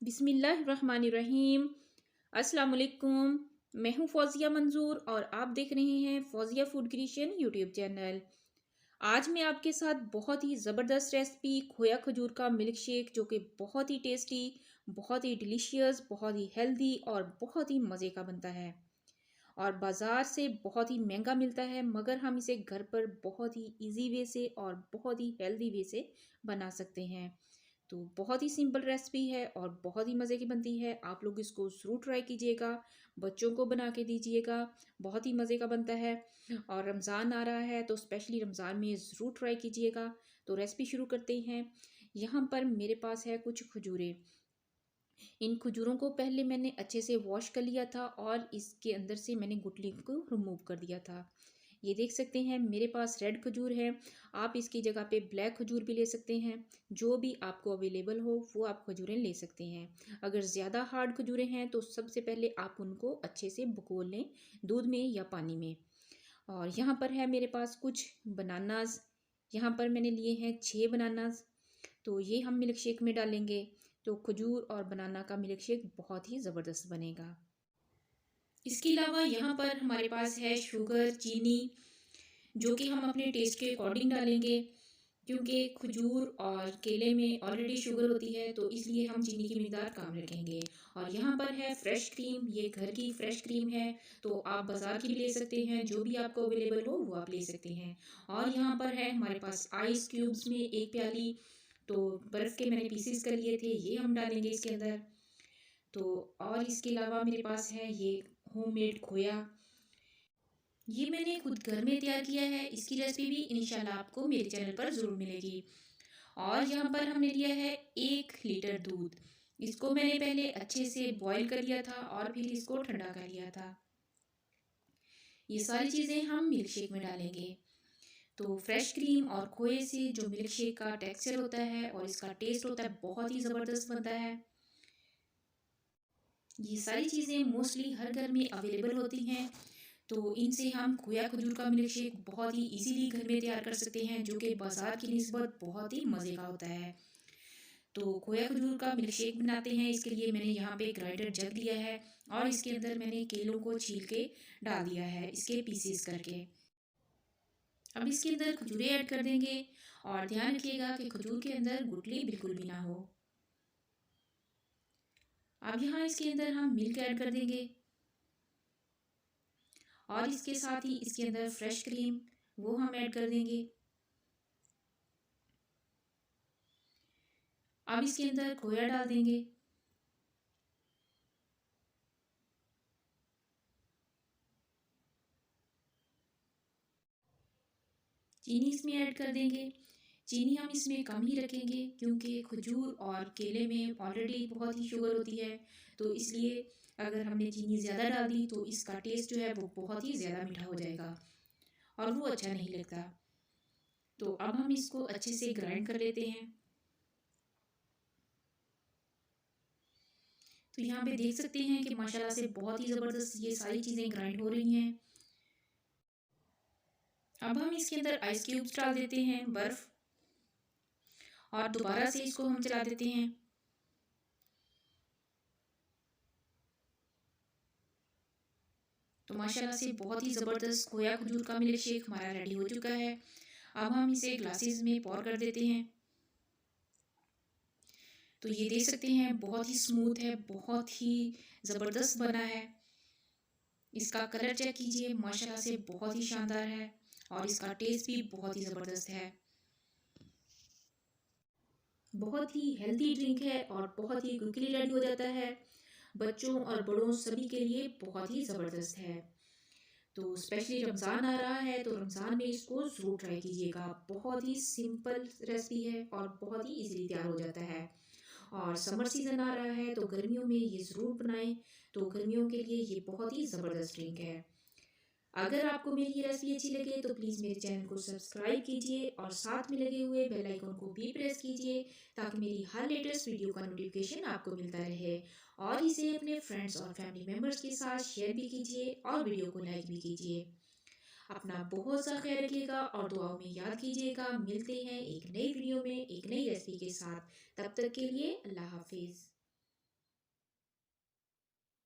बिस्मिल्लाहिर्रहमानिर्रहीम। अस्सलाम वालेकुम। मैं हूँ फौजिया मंजूर और आप देख रहे हैं Fauzia food creation YouTube channel. आज मैं आपके साथ बहुत ही ज़बरदस्त रेसिपी खोया खजूर का मिल्क शेक, जो कि बहुत ही टेस्टी, बहुत ही डिलीशियस, बहुत ही हेल्दी और बहुत ही मज़े का बनता है और बाज़ार से बहुत ही महंगा मिलता है, मगर हम इसे घर पर बहुत ही इजी वे से और बहुत ही हेल्दी वे से बना सकते हैं। तो बहुत ही सिंपल रेसिपी है और बहुत ही मज़े की बनती है। आप लोग इसको ज़रूर ट्राई कीजिएगा, बच्चों को बना के दीजिएगा, बहुत ही मज़े का बनता है। और रमज़ान आ रहा है तो स्पेशली रमज़ान में ज़रूर ट्राई कीजिएगा। तो रेसिपी शुरू करते हैं। यहाँ पर मेरे पास है कुछ खजूरें। इन खजूरों को पहले मैंने अच्छे से वॉश कर लिया था और इसके अंदर से मैंने गुठली को रिमूव कर दिया था। ये देख सकते हैं मेरे पास रेड खजूर है। आप इसकी जगह पे ब्लैक खजूर भी ले सकते हैं। जो भी आपको अवेलेबल हो वो आप खजूरें ले सकते हैं। अगर ज़्यादा हार्ड खजूरें हैं तो सबसे पहले आप उनको अच्छे से भिगो लें दूध में या पानी में। और यहाँ पर है मेरे पास कुछ बनानास। यहाँ पर मैंने लिए हैं 6 बनानास। तो ये हम मिल्क शेक में डालेंगे। तो खजूर और बनाना का मिल्क शेक बहुत ही ज़बरदस्त बनेगा। इसके अलावा यहाँ पर हमारे पास है शुगर, चीनी, जो कि हम अपने टेस्ट के अकॉर्डिंग डालेंगे, क्योंकि खजूर और केले में ऑलरेडी शुगर होती है तो इसलिए हम चीनी की मिकदार कम रखेंगे। और यहाँ पर है फ्रेश क्रीम। ये घर की फ्रेश क्रीम है, तो आप बाज़ार की भी ले सकते हैं, जो भी आपको अवेलेबल हो वो आप ले सकते हैं। और यहाँ पर है हमारे पास आइस क्यूब्स में 1 प्याली। तो बर्फ़ के मैंने पीसीस कर लिए थे, ये हम डालेंगे इसके अंदर। तो और इसके अलावा मेरे पास है ये होममेड खोया। ये मैंने खुद घर में तैयार किया है। इसकी रेसिपी भी इंशाल्लाह आपको मेरे चैनल पर ज़रूर मिलेगी। और यहाँ पर हमने लिया है 1 लीटर दूध। इसको मैंने पहले अच्छे से बॉईल कर लिया था और फिर इसको ठंडा कर लिया था। ये सारी चीज़ें हम मिल्क शेक में डालेंगे। तो फ्रेश क्रीम और खोए से जो मिल्क शेक का टेक्सचर होता है और इसका टेस्ट होता है, बहुत ही ज़बरदस्त बनता है। ये सारी चीज़ें मोस्टली हर घर में अवेलेबल होती हैं, तो इनसे हम खोया खजूर का मिल्क शेक बहुत ही इजीली घर में तैयार कर सकते हैं, जो कि बाज़ार की निस्बत बहुत ही मज़े का होता है। तो खोया खजूर का मिल्क शेक बनाते हैं, इसके लिए मैंने यहाँ पे ग्राइंडर जग लिया है और इसके अंदर मैंने केलों को छील के डाल दिया है, इसके पीसीस करके। अब इसके अंदर खजूरें ऐड कर देंगे और ध्यान रखिएगा कि खजूर के अंदर गुठली बिल्कुल भी ना हो। अब यहाँ इसके अंदर हम मिल्क ऐड कर देंगे और इसके साथ ही इसके अंदर फ्रेश क्रीम वो हम ऐड कर देंगे। अब इसके अंदर खोया डाल देंगे। चीनी इसमें ऐड कर देंगे। चीनी हम इसमें कम ही रखेंगे, क्योंकि खजूर और केले में ऑलरेडी बहुत ही शुगर होती है, तो इसलिए अगर हमने चीनी ज़्यादा डाल दी तो इसका टेस्ट जो है वो बहुत ही ज़्यादा मीठा हो जाएगा और वो अच्छा नहीं लगता। तो अब हम इसको अच्छे से ग्राइंड कर लेते हैं। तो यहाँ पे देख सकते हैं कि माशाल्लाह से बहुत ही ज़बरदस्त ये सारी चीज़ें ग्राइंड हो रही हैं। अब हम इसके अंदर आइस क्यूब्स डाल देते हैं, बर्फ़, और दोबारा से इसको हम चला देते हैं। तो माशाल्लाह से बहुत ही ज़बरदस्त खोया खजूर का मिल्क शेक हमारा रेडी हो चुका है। अब हम इसे ग्लासेस में पोर कर देते हैं। तो ये देख सकते हैं बहुत ही स्मूथ है, बहुत ही ज़बरदस्त बना है। इसका कलर चेक कीजिए, माशाल्लाह से बहुत ही शानदार है और इसका टेस्ट भी बहुत ही ज़बरदस्त है। बहुत ही हेल्दी ड्रिंक है और बहुत ही क्विकली रेडी हो जाता है। बच्चों और बड़ों सभी के लिए बहुत ही ज़बरदस्त है। तो स्पेशली रमज़ान आ रहा है तो रमज़ान में इसको ज़रूर ट्राई कीजिएगा। बहुत ही सिंपल रेसिपी है और बहुत ही इजीली तैयार हो जाता है। और समर सीज़न आ रहा है तो गर्मियों में ये ज़रूर बनाएं। तो गर्मियों के लिए ये बहुत ही ज़बरदस्त ड्रिंक है। अगर आपको मेरी ये रेसिपी अच्छी लगे तो प्लीज़ मेरे चैनल को सब्सक्राइब कीजिए और साथ में लगे हुए बेल आइकन को भी प्रेस कीजिए, ताकि मेरी हर लेटेस्ट वीडियो का नोटिफिकेशन आपको मिलता रहे। और इसे अपने फ्रेंड्स और फैमिली मेम्बर्स के साथ शेयर भी कीजिए और वीडियो को लाइक भी कीजिए। अपना बहुत सा ख्याल रखिएगा और दुआओं में याद कीजिएगा। मिलते हैं एक नई वीडियो में एक नई रेसिपी के साथ। तब तक के लिए अल्लाह हाफिज़।